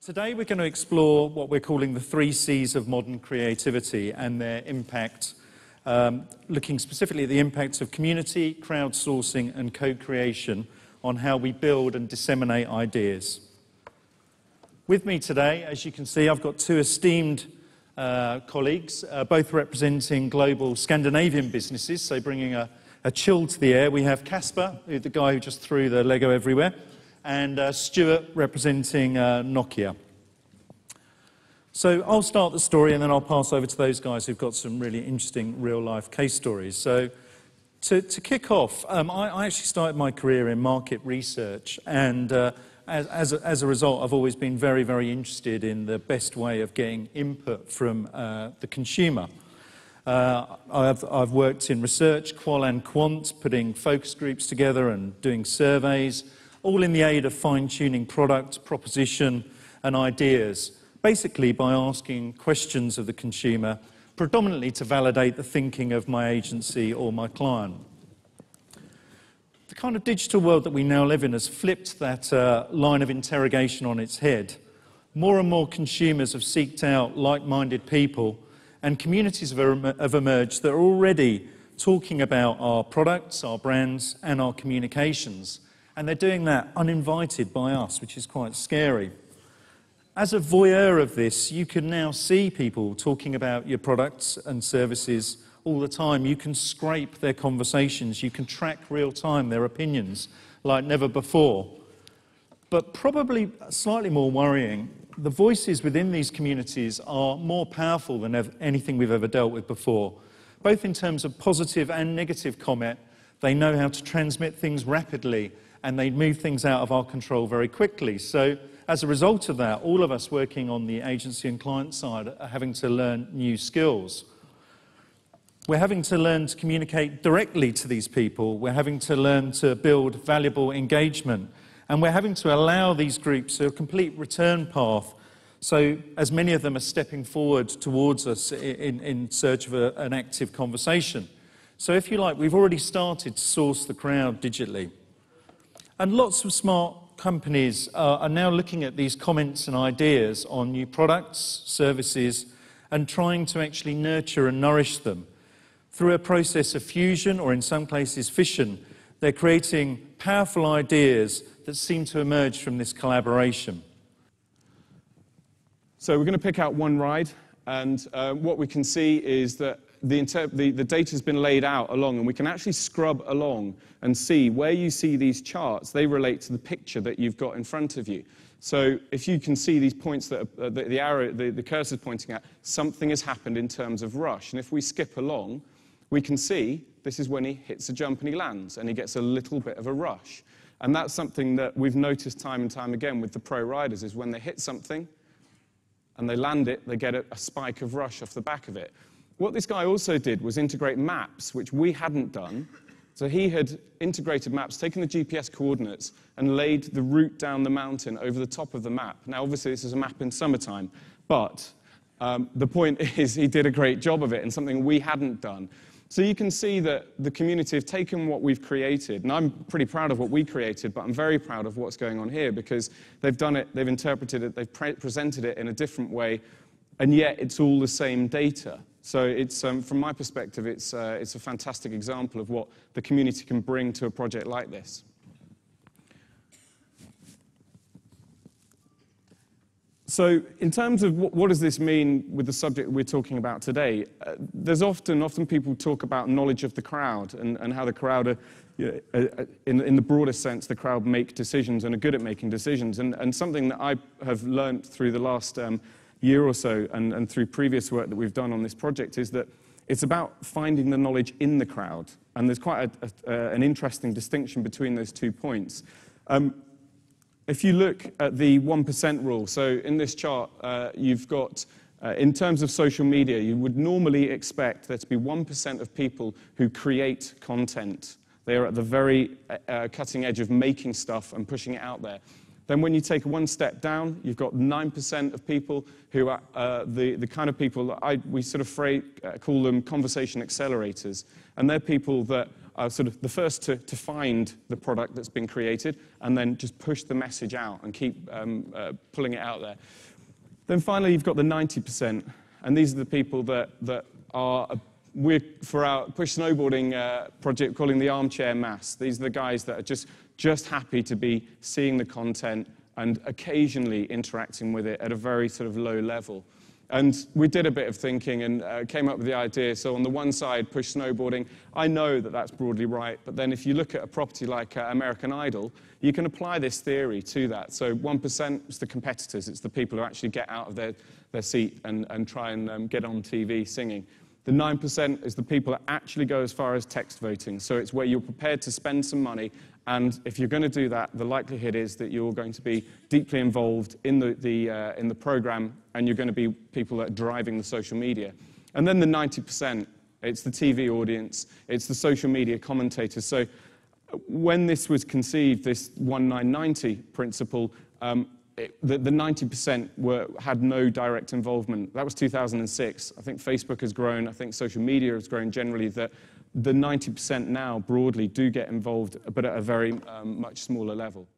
Today we're going to explore what we're calling the 3 C's of modern creativity and their impact, looking specifically at the impacts of community, crowdsourcing and co-creation on how we build and disseminate ideas. With me today, as you can see, I've got 2 esteemed colleagues, both representing global Scandinavian businesses, so bringing a chill to the air. We have Casper, the guy who just threw the Lego everywhere, and Stuart, representing Nokia. So I'll start the story and then I'll pass over to those guys who've got some really interesting real-life case stories. So to kick off, I actually started my career in market research, and as a result, I've always been very, very interested in the best way of getting input from the consumer. I've worked in research, qual and quant, putting focus groups together and doing surveys, all in the aid of fine-tuning product, proposition and ideas, basically by asking questions of the consumer, predominantly to validate the thinking of my agency or my client. The kind of digital world that we now live in has flipped that line of interrogation on its head. More and more consumers have seeked out like-minded people, and communities have emerged that are already talking about our products, our brands, and our communications. And they're doing that uninvited by us, which is quite scary. As a voyeur of this, you can now see people talking about your products and services all the time. You can scrape their conversations. You can track real-time their opinions like never before. But probably slightly more worrying, the voices within these communities are more powerful than anything we've ever dealt with before. Both in terms of positive and negative comment, they know how to transmit things rapidly, and they move things out of our control very quickly. So as a result of that, all of us working on the agency and client side are having to learn new skills. We're having to learn to communicate directly to these people. We're having to learn to build valuable engagement. And we're having to allow these groups a complete return path, so as many of them are stepping forward towards us in search of an active conversation. So if you like, we've already started to source the crowd digitally. And lots of smart companies are now looking at these comments and ideas on new products, services, and trying to actually nurture and nourish them. Through a process of fusion, or in some cases fission, they're creating powerful ideas that seem to emerge from this collaboration. So we're going to pick out one ride, and what we can see is that the data has been laid out along, and we can actually scrub along and see where you see these charts. They relate to the picture that you've got in front of you. So if you can see these points that the cursor is pointing at, something has happened in terms of rush. And if we skip along, we can see this is when he hits a jump and he lands, and he gets a little bit of a rush. And that's something that we've noticed time and time again with the pro riders, is when they hit something and they land it, they get a spike of rush off the back of it. What this guy also did was integrate maps, which we hadn't done. So he had integrated maps, taken the GPS coordinates, and laid the route down the mountain over the top of the map. Now, obviously, this is a map in summertime, but the point is he did a great job of it, and something we hadn't done. So you can see that the community have taken what we've created, and I'm pretty proud of what we created, but I'm very proud of what's going on here, because they've done it, they've interpreted it, they've presented it in a different way, and yet it's all the same data. So it's, from my perspective, it's a fantastic example of what the community can bring to a project like this. So in terms of what does this mean with the subject we're talking about today, there's often people talk about knowledge of the crowd and how the crowd are, in the broadest sense, the crowd make decisions and are good at making decisions. And something that I have learned through the last year or so and through previous work that we've done on this project is that it's about finding the knowledge in the crowd. And there's quite an interesting distinction between those 2 points. If you look at the 1% rule, so in this chart, you've got, in terms of social media, you would normally expect there to be 1% of people who create content. They are at the very cutting edge of making stuff and pushing it out there. Then when you take one step down, you've got 9% of people who are the kind of people that we sort of call them conversation accelerators. And they're people that are sort of the first to find the product that's been created and then just push the message out and keep pulling it out there. Then finally, you've got the 90%, and these are the people that are, we're, for our push snowboarding project, calling the armchair mass. These are the guys that are just happy to be seeing the content and occasionally interacting with it at a very sort of low level. And we did a bit of thinking and came up with the idea. So on the one side, push snowboarding, I know that that's broadly right, but then if you look at a property like American Idol, you can apply this theory to that. So 1% is the competitors. It's the people who actually get out of their seat and try and get on TV singing. The 9% is the people that actually go as far as text voting. So it's where you're prepared to spend some money, and if you're going to do that, the likelihood is that you're going to be deeply involved in the program, and you're going to be people that are driving the social media. And then the 90%, it's the TV audience, it's the social media commentators. So when this was conceived, this 1990 principle, the 90% had no direct involvement. That was 2006. I think Facebook has grown. I think social media has grown generally. That the 90% now broadly do get involved, but at a very much smaller level.